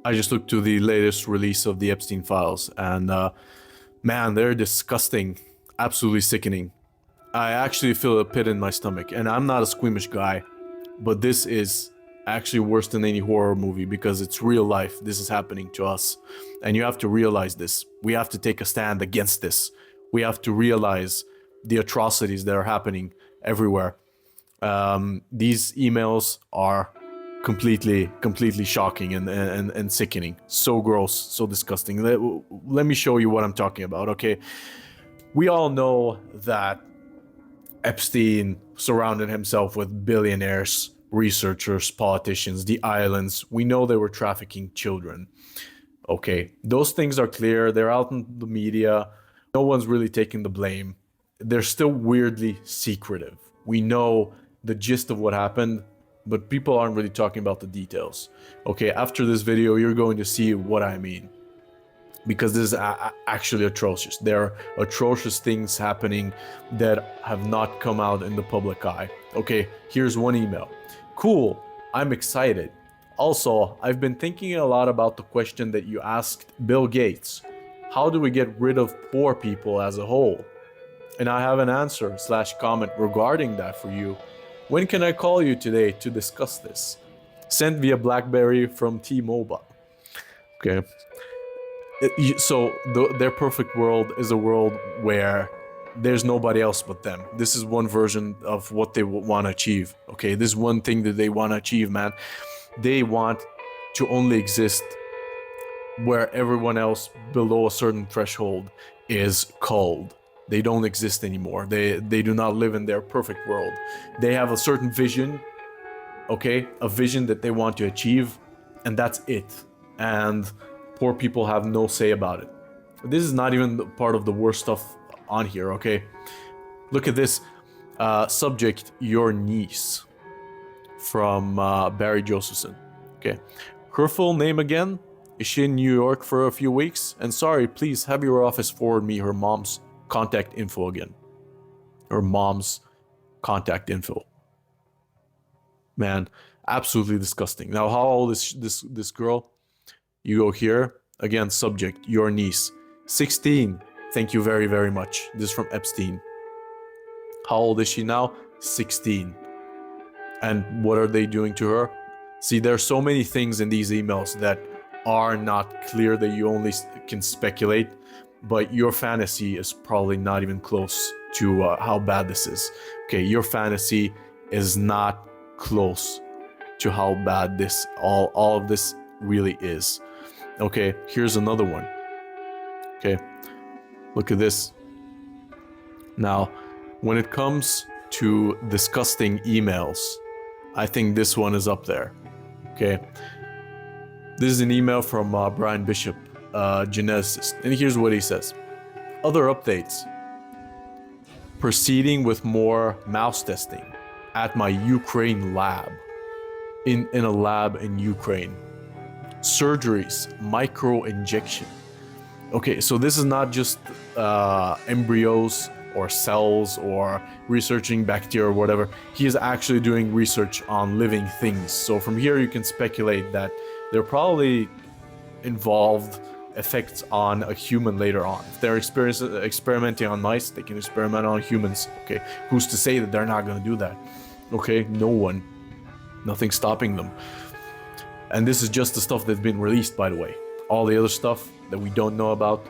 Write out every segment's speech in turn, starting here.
I just looked to the latest release of the Epstein files, and man, they're disgusting, absolutely sickening. I actually feel a pit in my stomach, and I'm not a squeamish guy, but this is actually worse than any horror movie because it's real life. This is happening to us, and you have to realize this. We have to take a stand against this. We have to realize the atrocities that are happening everywhere. These emails are completely shocking and sickening. So gross, so disgusting. Let me show you what I'm talking about, okay? We all know that Epstein surrounded himself with billionaires, researchers, politicians, the islands. We know they were trafficking children. Okay, those things are clear. They're out in the media. No one's really taking the blame. They're still weirdly secretive. We know the gist of what happened, but people aren't really talking about the details. Okay, after this video, you're going to see what I mean. Because this is actually atrocious. There are atrocious things happening that have not come out in the public eye. Okay, here's one email. Cool, I'm excited. Also, I've been thinking a lot about the question that you asked Bill Gates. How do we get rid of poor people as a whole? And I have an answer / comment regarding that for you. When can I call you today to discuss this? Sent via BlackBerry from T-Mobile. Okay. So their perfect world is a world where there's nobody else but them. This is one version of what they want to achieve. Okay, this is one thing that they want to achieve, man. They want to only exist where everyone else below a certain threshold is culled. They don't exist anymore. They do not live in their perfect world. They have a certain vision, okay, a vision that they want to achieve, and that's it. And poor people have no say about it. This is not even part of the worst stuff on here, okay? Look at this. Subject, your niece. From Barry Josephson. Okay. Her full name again? Is she in New York for a few weeks? And sorry, please have your office forward me her mom's contact info again. Her mom's contact info. Man, absolutely disgusting. Now, how old is this girl? You go here, again, subject, your niece. 16, thank you very much. This is from Epstein. How old is she now? 16. And what are they doing to her? See, there's so many things in these emails that are not clear, that you only can speculate, but your fantasy is probably not even close to how bad this is. Okay, your fantasy is not close to how bad this, all of this really is. Okay, here's another one. Okay, look at this. Now, when it comes to disgusting emails, I think this one is up there. Okay, this is an email from Brian Bishop, geneticist, and here's what he says. Other updates. Proceeding with more mouse testing at my Ukraine lab. In a lab in Ukraine. Surgeries, micro injection. Okay, so this is not just embryos or cells or researching bacteria or whatever. He is actually doing research on living things. So from here you can speculate that they're probably involved effects on a human later on. If they're experimenting on mice, they can experiment on humans. Okay, who's to say that they're not going to do that? Okay, no one. Nothing stopping them. And this is just the stuff that's been released, by the way. All the other stuff that we don't know about.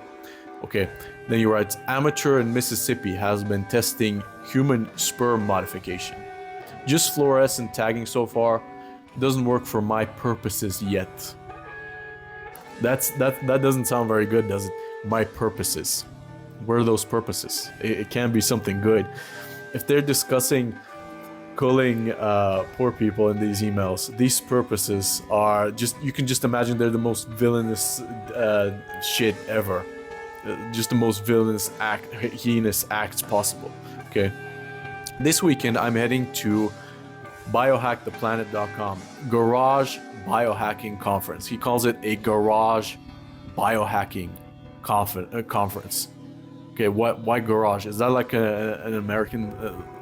Okay, then he writes, amateur in Mississippi has been testing human sperm modification. Just fluorescent tagging so far. Doesn't work for my purposes yet. That doesn't sound very good, does it? My purposes. Where are those purposes? It can't be something good. If they're discussing culling poor people in these emails, these purposes are just, you can just imagine they're the most villainous shit ever. Just the most villainous heinous acts possible. Okay. This weekend I'm heading to biohacktheplanet.com garage biohacking conference. He calls it a garage biohacking conference. Okay, why garage? Is that like an American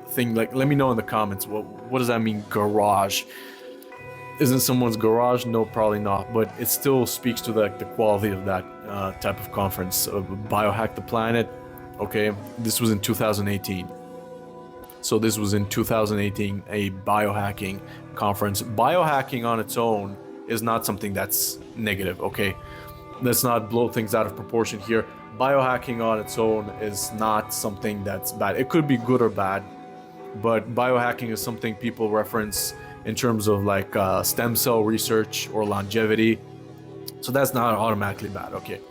thing? Like, let me know in the comments. What does that mean, garage? Isn't someone's garage? No, probably not. But it still speaks to the quality of that type of conference. Biohack the Planet. Okay, this was in 2018. So this was in 2018, a biohacking conference. Biohacking on its own is not something that's negative, okay? Let's not blow things out of proportion here. Biohacking on its own is not something that's bad. It could be good or bad, but biohacking is something people reference in terms of like stem cell research or longevity. So that's not automatically bad, okay?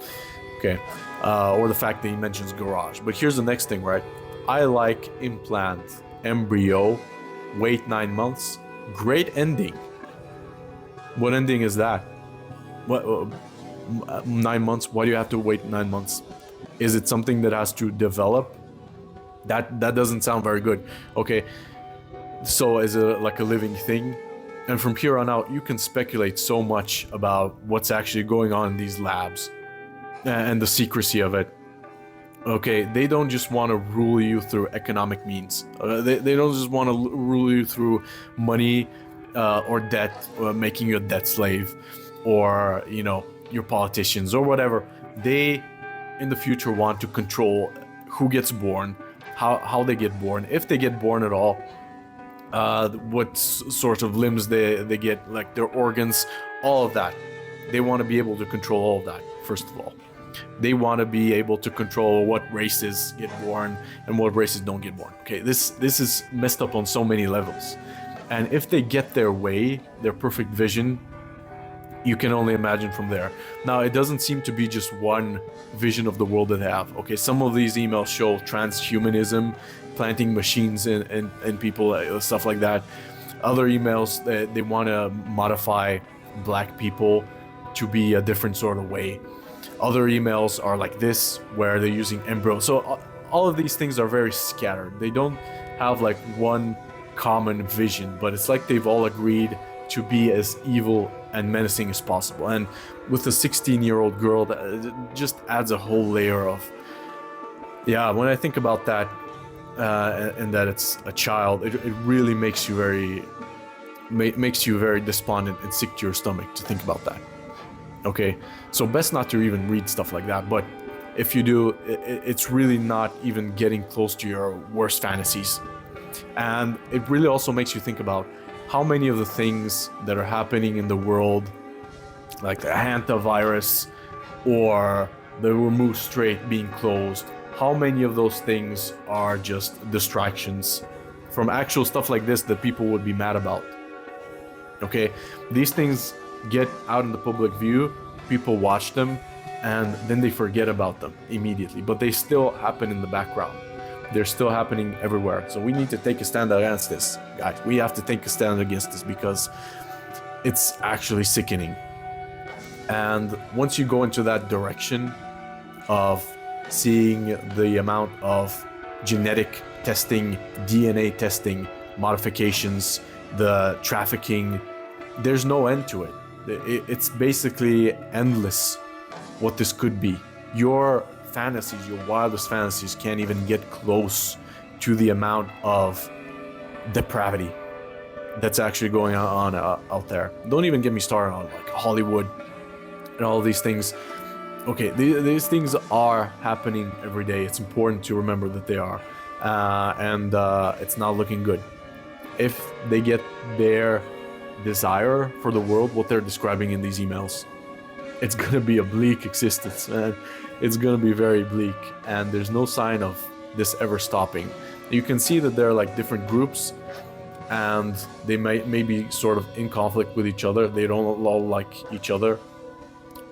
Okay. Or the fact that he mentions garage. But here's the next thing, right? I like implant, embryo, wait 9 months. Great ending. What ending is that? What 9 months? Why do you have to wait 9 months? Is it something that has to develop? That doesn't sound very good. Okay. So is it like a living thing? And from here on out, you can speculate so much about what's actually going on in these labs and the secrecy of it. Okay, they don't just want to rule you through economic means. They don't just want to rule you through money or debt, or making you a debt slave, or, you know, your politicians or whatever. They, in the future, want to control who gets born, how they get born, if they get born at all, what sort of limbs they get, like their organs, all of that. They want to be able to control all of that, first of all. They want to be able to control what races get born and what races don't get born. Okay, this is messed up on so many levels. And if they get their way, their perfect vision, you can only imagine from there. Now, it doesn't seem to be just one vision of the world that they have. Okay, some of these emails show transhumanism, planting machines in people, stuff like that. Other emails, they want to modify black people to be a different sort of way. Other emails are like this, where they're using embryo. So all of these things are very scattered. They don't have like one common vision, but it's like they've all agreed to be as evil and menacing as possible. And with a 16-year-old girl, that just adds a whole layer of, yeah, when I think about that, and that it's a child, it really makes you very despondent and sick to your stomach to think about that. Okay, so best not to even read stuff like that, but if you do, it's really not even getting close to your worst fantasies. And it really also makes you think about how many of the things that are happening in the world, like the hantavirus or the Remove Strait being closed, how many of those things are just distractions from actual stuff like this that people would be mad about. Okay, these things get out in the public view, people watch them, and then they forget about them immediately, but they still happen in the background. They're still happening everywhere. So we need to take a stand against this, guys. We have to take a stand against this because it's actually sickening. And once you go into that direction of seeing the amount of genetic testing, DNA testing, modifications, the trafficking, there's no end to it. It's basically endless what this could be. Your fantasies, your wildest fantasies can't even get close to the amount of depravity that's actually going on out there. Don't even get me started on like Hollywood and all these things. Okay, these things are happening every day. It's important to remember that they are, and it's not looking good. If they get their desire for the world, what they're describing in these emails, it's gonna be a bleak existence, man. It's gonna be very bleak, and there's no sign of this ever stopping. You can see that there are like different groups, and they may be sort of in conflict with each other. They don't all like each other,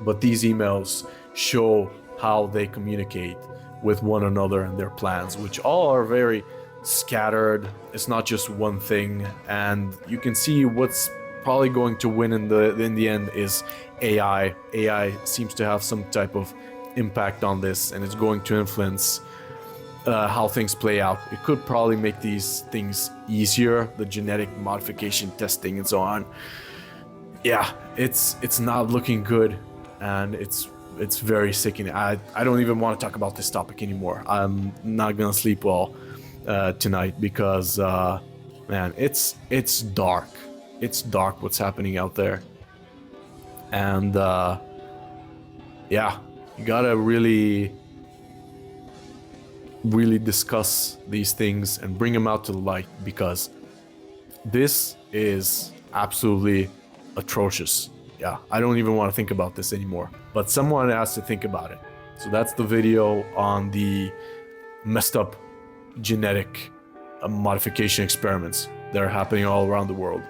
but these emails show how they communicate with one another and their plans, which all are very scattered. It's not just one thing, and you can see what's probably going to win in the end is AI. AI seems to have some type of impact on this, and it's going to influence how things play out. It could probably make these things easier, the genetic modification testing and so on. Yeah, it's not looking good, and it's very sickening. I don't even want to talk about this topic anymore. I'm not gonna sleep well tonight because man, it's dark. it's dark what's happening out there. And yeah, you gotta really discuss these things and bring them out to the light, because this is absolutely atrocious. Yeah, I don't even want to think about this anymore, but someone has to think about it. So that's the video on the messed up genetic modification experiments that are happening all around the world.